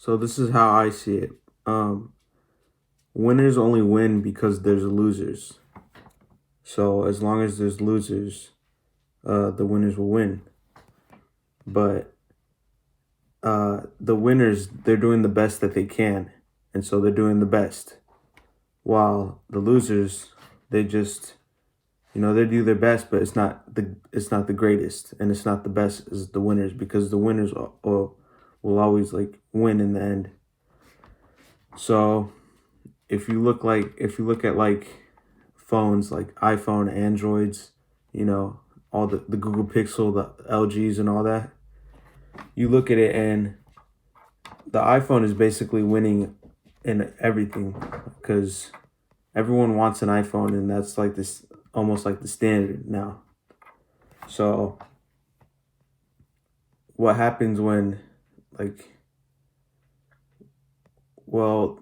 So this is how I see it. Um, Winners only win because there's losers. So as long as there's losers, the winners will win. But the winners, they're doing the best that they can, and so they're doing the best. While the losers, they just, they do their best, but it's not the greatest, and it's not the best as the winners because the winners will always like win in the end. So if you look at like phones like iPhone, Androids, all the Google Pixel, the LGs and all that, you look at it and the iPhone is basically winning in everything because everyone wants an iPhone and that's like this almost like the standard now. So what happens when like well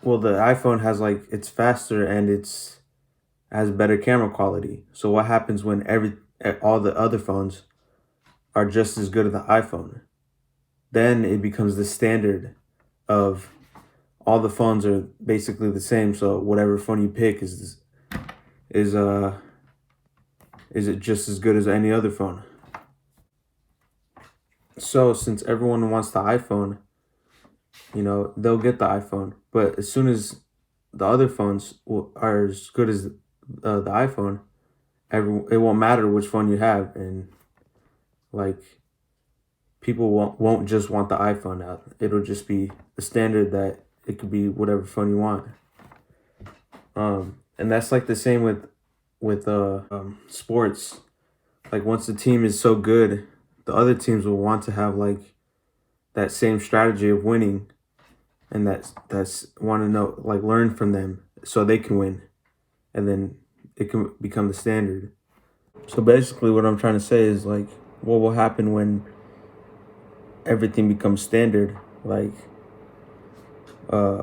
the iPhone has like it's faster and it's has better camera quality. So what happens when all the other phones are just as good as the iPhone? Then it becomes the standard of all the phones are basically the same. So whatever phone you pick is uh is it just as good as any other phone? So since everyone wants the iPhone, they'll get the iPhone. But as soon as the other phones are as good as the iPhone, it won't matter which phone you have, and like people won't just want the iPhone now. It'll just be the standard that it could be whatever phone you want. And that's like the same with sports. Like once the team is so good, the other teams will want to have like that same strategy of winning, and that's want to know like learn from them so they can win, and then it can become the standard. So basically, what I'm trying to say is like, what will happen when everything becomes standard? Like, uh,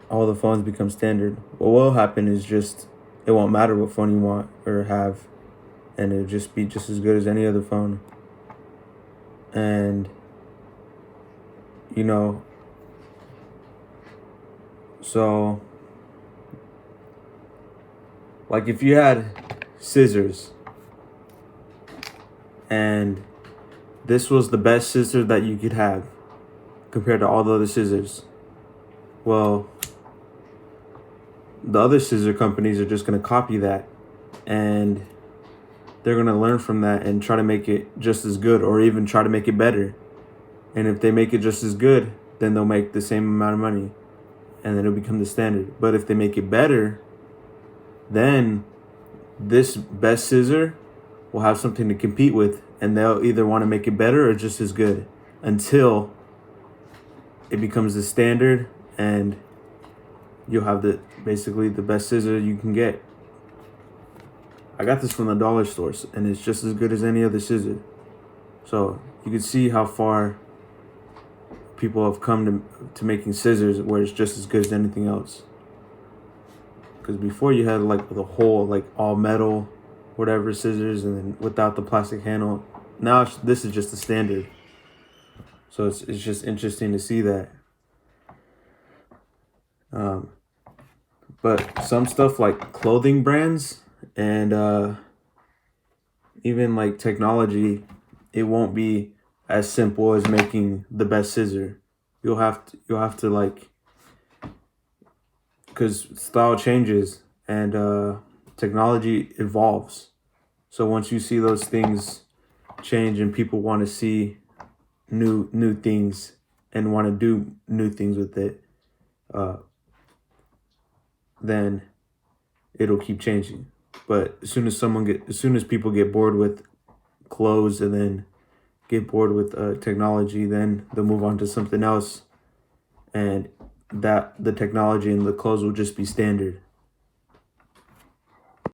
all the phones become standard. What will happen is just it won't matter what phone you want or have, and it'll just be just as good as any other phone. And you know, so like if you had scissors and this was the best scissors that you could have compared to all the other scissors, well, the other scissor companies are just going to copy that, and they're going to learn from that and try to make it just as good or even try to make it better. And if they make it just as good, then they'll make the same amount of money and then it'll become the standard. But if they make it better, then this best scissor will have something to compete with, and they'll either want to make it better or just as good until it becomes the standard, and you'll have basically the best scissor you can get. I got this from the dollar stores, and it's just as good as any other scissor. So you can see how far people have come to making scissors where it's just as good as anything else. Because before you had like the whole like all metal, whatever scissors, and then without the plastic handle. Now this is just the standard. So it's just interesting to see that. But some stuff like clothing brands and even like technology, it won't be as simple as making the best scissor. You'll have to like, because style changes and technology evolves. So once you see those things change and people want to see new things and want to do new things with it, then it'll keep changing. But as soon as people get bored with clothes and then get bored with technology, then they'll move on to something else, and that the technology and the clothes will just be standard.